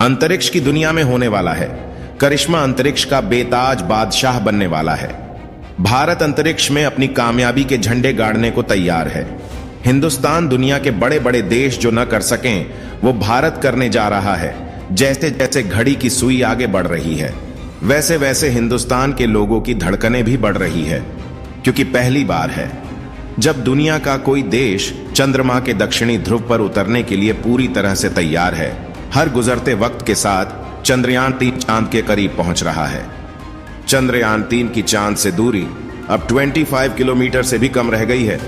अंतरिक्ष की दुनिया में होने वाला है। करिश्मा अंतरिक्ष का बेताज बादशाह बनने वाला है। भारत अंतरिक्ष में अपनी कामयाबी के झंडे गाड़ने को तैयार है। हिंदुस्तान दुनिया के बड़े बड़े देश जो न कर सकें वो भारत करने जा रहा है। जैसे जैसे घड़ी की सुई आगे बढ़ रही है वैसे वैसे हिंदुस्तान के लोगों की धड़कनें भी बढ़ रही है, क्योंकि पहली बार है जब दुनिया का कोई देश चंद्रमा के दक्षिणी ध्रुव पर उतरने के लिए पूरी तरह से तैयार है। हर गुजरते वक्त के साथ चंद्रयान-3 चांद के करीब पहुंच रहा है। चंद्रयान-3 की चांद से दूरी अब 25 किलोमीटर से भी कम रह गई है।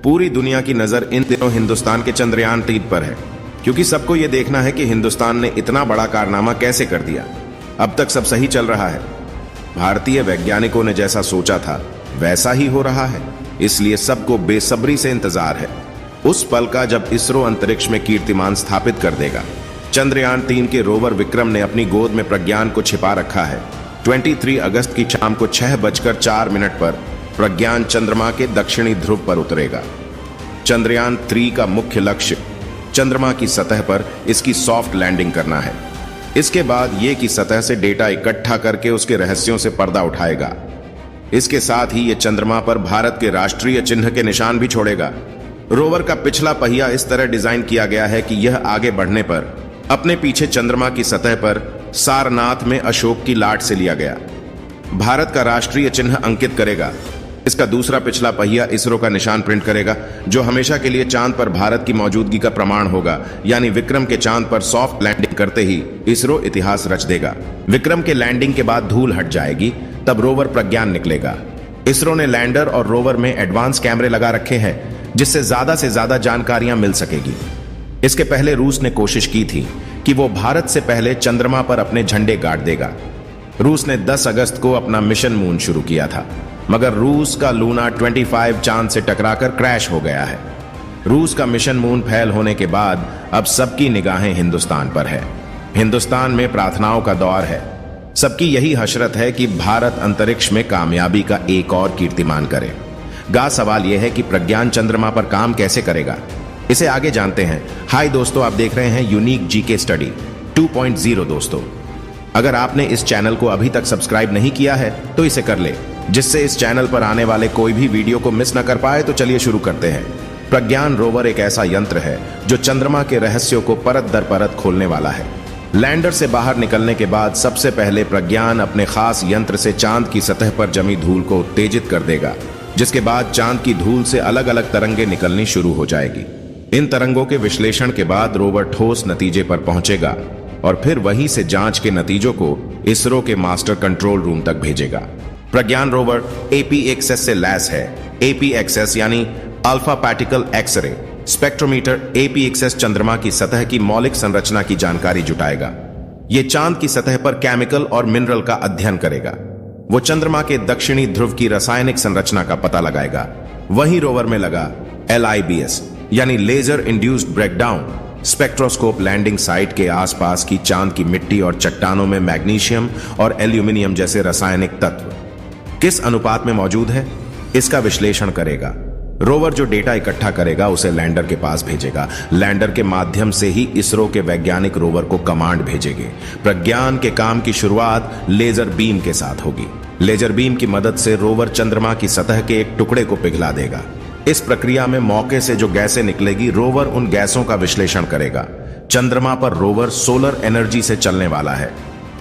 पूरी दुनिया की नजर इन दिनों हिंदुस्तान के चंद्रयान-3 पर है, क्योंकि सबको यह देखना है कि हिंदुस्तान ने इतना बड़ा कारनामा कैसे कर दिया। अब तक सब सही चल रहा है। भारतीय वैज्ञानिकों ने जैसा सोचा था वैसा ही हो रहा है, इसलिए सबको बेसब्री से इंतजार है उस पल का जब इसरो अंतरिक्ष में कीर्तिमान स्थापित कर देगा। चंद्रयान-3 के रोवर विक्रम ने अपनी गोद में प्रज्ञान को छिपा रखा है। 23 अगस्त की शाम को 6:04 पर प्रज्ञान चंद्रमा के दक्षिणी ध्रुव पर उतरेगा। चंद्रयान-3 का मुख्य लक्ष्य चंद्रमा की सतह पर इसकी सॉफ्ट लैंडिंग करना है। इसके बाद ये की सतह से डेटा इकट्ठा करके उसके रहस्यों से पर्दा उठाएगा। इसके साथ ही ये चंद्रमा पर भारत के राष्ट्रीय चिन्ह के निशान भी छोड़ेगा। रोवर का पिछला पहिया इस तरह डिजाइन किया गया है कि यह आगे बढ़ने पर अपने पीछे चंद्रमा की सतह पर सारनाथ में अशोक की लाट से लिया गया भारत का राष्ट्रीय चिन्ह अंकित करेगा। इसका दूसरा पिछला पहिया इसरो का निशान प्रिंट करेगा, जो हमेशा के लिए चांद पर भारत की मौजूदगी का प्रमाण होगा। यानी विक्रम के चांद पर सॉफ्ट लैंडिंग करते ही इसरो इतिहास रच देगा। विक्रम के लैंडिंग के बाद धूल हट जाएगी, तब रोवर प्रज्ञान निकलेगा। इसरो ने लैंडर और रोवर में एडवांस कैमरे लगा रखे हैं, जिससे ज्यादा से ज्यादा जानकारियां मिल सकेगी। इसके पहले रूस ने कोशिश की थी कि वो भारत से पहले चंद्रमा पर अपने झंडे गाड़ देगा। रूस ने 10 अगस्त को अपना मिशन मून शुरू किया था, मगर रूस का लूना 25 चांद से टकराकर क्रैश हो गया है। रूस का मिशन मून फेल होने के बाद अब सबकी निगाहें हिंदुस्तान पर है। हिंदुस्तान में प्रार्थनाओं का दौर है। सबकी यही हसरत है कि भारत अंतरिक्ष में कामयाबी का एक और कीर्तिमान करे। सवाल यह है कि प्रज्ञान चंद्रमा पर काम कैसे करेगा, इसे आगे जानते हैं। हाय दोस्तों, आप देख रहे हैं यूनिक जीके स्टडी 2.0। दोस्तों, अगर आपने इस चैनल को अभी तक सब्सक्राइब नहीं किया है तो इसे कर ले, जिससे इस चैनल पर आने वाले कोई भी वीडियो को मिस न कर पाए। तो चलिए शुरू करते हैं। प्रज्ञान रोवर एक ऐसा यंत्र है जो चंद्रमा के रहस्यों को परत दर परत खोलने वाला है। लैंडर से बाहर निकलने के बाद सबसे पहले प्रज्ञान अपने खास यंत्र से चांद की सतह पर जमी धूल को उत्तेजित कर देगा, जिसके बाद चांद की धूल से अलग अलग तरंगें निकलनी शुरू हो जाएगी। इन तरंगों के विश्लेषण के बाद रोवर ठोस नतीजे पर पहुंचेगा और फिर वहीं से जांच के नतीजों को इसरो के मास्टर कंट्रोल रूम तक भेजेगा। प्रज्ञान रोवर APXS से लैस है। APXS यानी alpha particle X-ray spectrometer. APXS चंद्रमा की सतह की मौलिक संरचना की जानकारी जुटाएगा। ये चांद की सतह पर केमिकल और मिनरल का अध्ययन करेगा। वो चंद्रमा के दक्षिणी ध्रुव की रासायनिक संरचना का पता लगाएगा। वहीं रोवर में लगा LIBS यानी laser induced breakdown spectroscope landing site के आसपास की चांद की मिट्टी और चट्टानों में मैग्नीशियम और एल्यूमिनियम जैसे रासायनिक तत्व किस अनुपात में मौजूद है, इसका विश्लेषण करेगा। रोवर जो डेटा इकट्ठा करेगा उसे लैंडर के पास भेजेगा। लैंडर के माध्यम से ही इसरो के वैज्ञानिक रोवर को कमांड भेजेंगे। प्रज्ञान के काम की शुरुआत लेजर बीम के साथ होगी। लेजर बीम की मदद से रोवर चंद्रमा की सतह के एक टुकड़े को पिघला देगा। इस प्रक्रिया में मौके से जो गैसें निकलेगी, रोवर उन गैसों का विश्लेषण करेगा। चंद्रमा पर रोवर सोलर एनर्जी से चलने वाला है।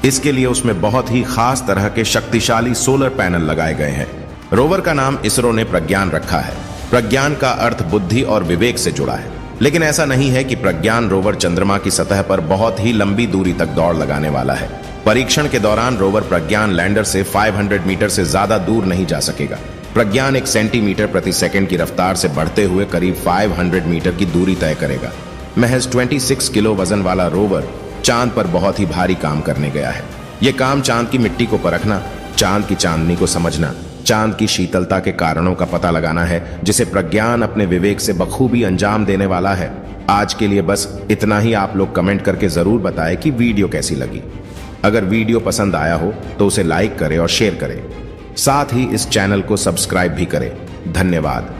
इसके लिए उसमें बहुत ही खास तरह के शक्तिशाली सोलर पैनल लगाए गए हैं। रोवर का नाम इसरो ने प्रज्ञान रखा है। प्रज्ञान का अर्थ बुद्धि और विवेक से जुड़ा है। लेकिन ऐसा नहीं है कि प्रज्ञान रोवर चंद्रमा की सतह पर बहुत ही लंबी दूरी तक दौड़ लगाने वाला है। परीक्षण के दौरान रोवर प्रज्ञान लैंडर से 500 मीटर से ज्यादा दूर नहीं जा सकेगा। प्रज्ञान 1 सेंटीमीटर प्रति सेकंड की रफ्तार से बढ़ते हुए करीब 500 मीटर की दूरी तय करेगा। महज 26 किलो वजन वाला रोवर चांद पर बहुत ही भारी काम करने गया है। यह काम चांद की मिट्टी को परखना, चांद की चांदनी को समझना, चांद की शीतलता के कारणों का पता लगाना है, जिसे प्रज्ञान अपने विवेक से बखूबी अंजाम देने वाला है। आज के लिए बस इतना ही। आप लोग कमेंट करके जरूर बताएं कि वीडियो कैसी लगी। अगर वीडियो पसंद आया हो तो उसे लाइक करें और शेयर करें। साथ ही इस चैनल को सब्सक्राइब भी करें। धन्यवाद।